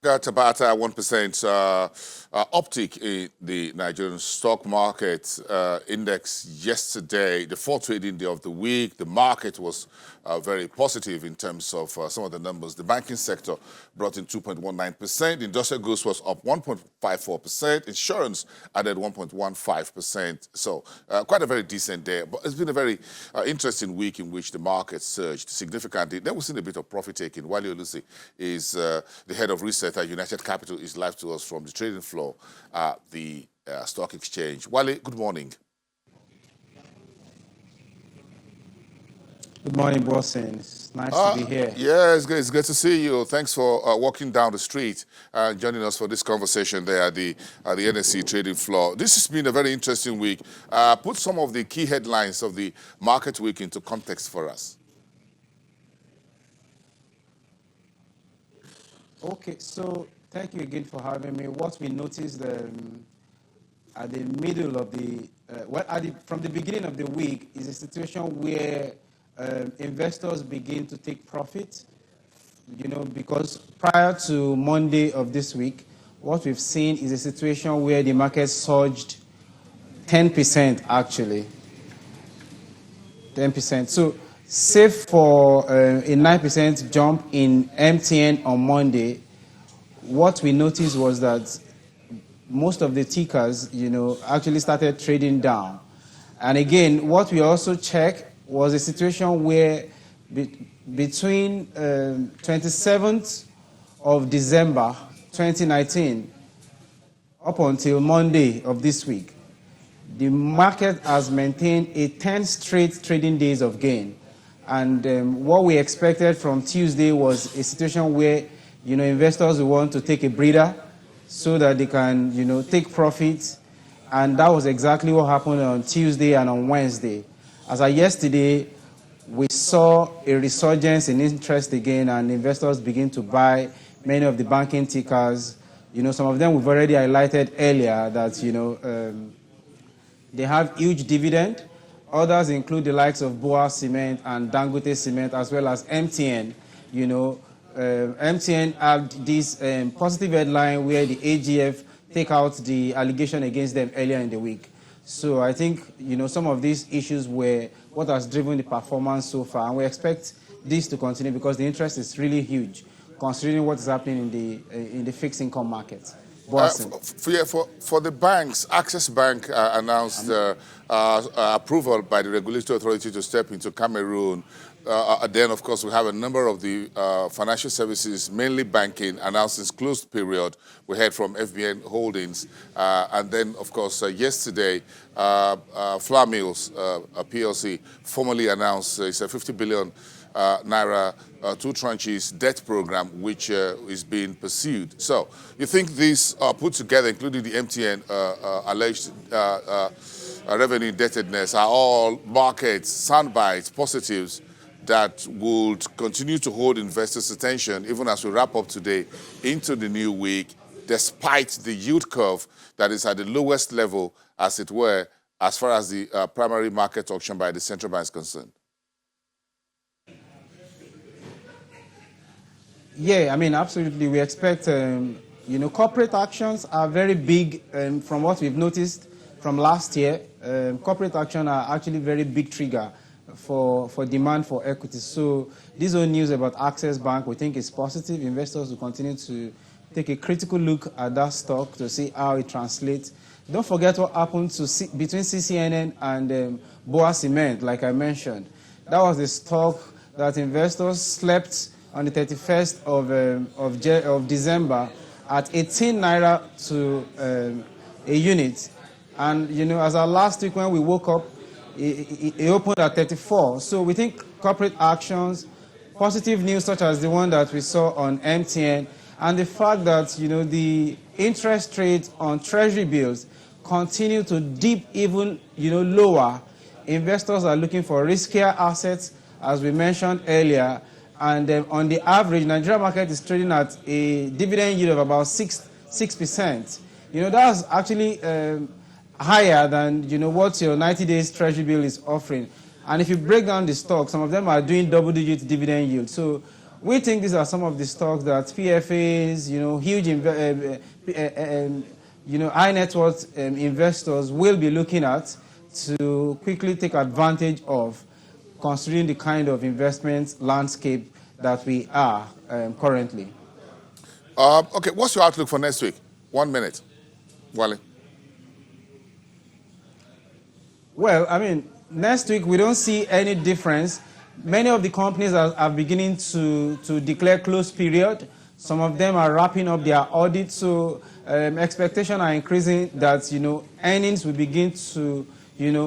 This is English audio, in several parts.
got about 1% uptick in the Nigerian stock market index yesterday, the fourth trading day of the week. The market was very positive in terms of some of the numbers. The banking sector brought in 2.19%. Industrial goods was up 1.54%. Insurance added 1.15%. So quite a very decent day. But it's been a very interesting week in which the market surged significantly. Then we've seen a bit of profit taking. Wale Olusi is the head of research at United Capital, is live to us from the trading floor at the stock exchange. Wale, good morning. Good morning, Boston. It's nice to be here. Yeah, it's good to see you. Thanks for walking down the street and joining us for this conversation there at the NSE trading floor. This has been a very interesting week. Put some of the key headlines of the market week into context for us. Okay, so thank you again for having me. What we noticed at the middle of from the beginning of the week is a situation where investors begin to take profit, because prior to Monday of this week, what we've seen is a situation where the market surged 10% actually. 10%. So, save for a 9% jump in MTN on Monday, what we noticed was that most of the tickers, actually started trading down. And again, what we also checked was a situation where between 27th of December 2019 up until Monday of this week, the market has maintained a 10 straight trading days of gain. And what we expected from Tuesday was a situation where, investors will want to take a breather so that they can, take profits. And that was exactly what happened on Tuesday and on Wednesday. As of yesterday, we saw a resurgence in interest again, and investors begin to buy many of the banking tickers. Some of them we've already highlighted earlier that, they have huge dividend. Others include the likes of Boa Cement and Dangote Cement, as well as MTN. MTN had this positive headline where the AGF take out the allegation against them earlier in the week. So I think, some of these issues were what has driven the performance so far. And we expect this to continue because the interest is really huge, considering what is happening in the fixed income market. For the banks, Access Bank announced approval by the regulatory authority to step into Cameroon. Then, of course, we have a number of the financial services, mainly banking, announced its closed period. We heard from FBN Holdings. And then, of course, yesterday, Flour Mills PLC formally announced it's a 50 billion naira, two tranches debt program, which is being pursued. So you think these are put together, including the MTN alleged revenue indebtedness, are all markets, soundbites, positives that would continue to hold investors' attention even as we wrap up today into the new week, despite the yield curve that is at the lowest level, as it were, as far as the primary market auction by the central bank is concerned? Yeah, absolutely. We expect, corporate actions are very big from what we've noticed from last year. Corporate action are actually very big trigger for demand for equities. So this whole news about Access Bank, we think is positive. Investors will continue to take a critical look at that stock to see how it translates. Don't forget what happened between CCNN and Boa Cement, like I mentioned. That was the stock that investors slept on the 31st of December at 18 naira to a unit. And, as our last week when we woke up, it opened at 34. So we think corporate actions, positive news such as the one that we saw on MTN, and the fact that, the interest rate on treasury bills continue to dip even, lower. Investors are looking for riskier assets, as we mentioned earlier. And on the average, Nigeria market is trading at a dividend yield of about 6%. That's actually higher than what your 90 days treasury bill is offering. And if you break down the stock, some of them are doing double-digit dividend yield. So we think these are some of the stocks that PFAs, huge, high net worth investors will be looking at to quickly take advantage of, considering the kind of investment landscape that we are currently. Okay, what's your outlook for next week? 1 minute, Wale. Well, I mean, next week we don't see any difference. Many of the companies are beginning to declare close period. Some of them are wrapping up their audit, so expectations are increasing that earnings will begin to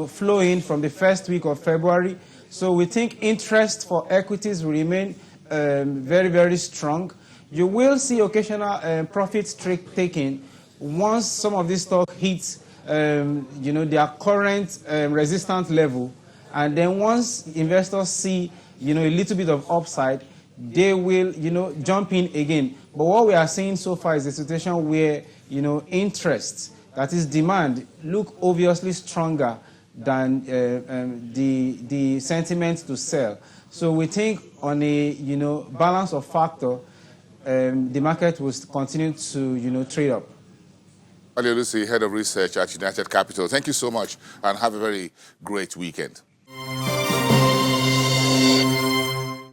flow in from the first week of February. So we think interest for equities will remain very, very strong. You will see occasional profits taking once some of these stocks hit their current resistance level, and then once investors see a little bit of upside, they will jump in again. But what we are seeing so far is a situation where interest, that is demand, look obviously stronger than the sentiment to sell. So we think on a balance of factor, the market will continue to trade up. Wale Olusi, Head of Research at United Capital. Thank you so much and have a very great weekend.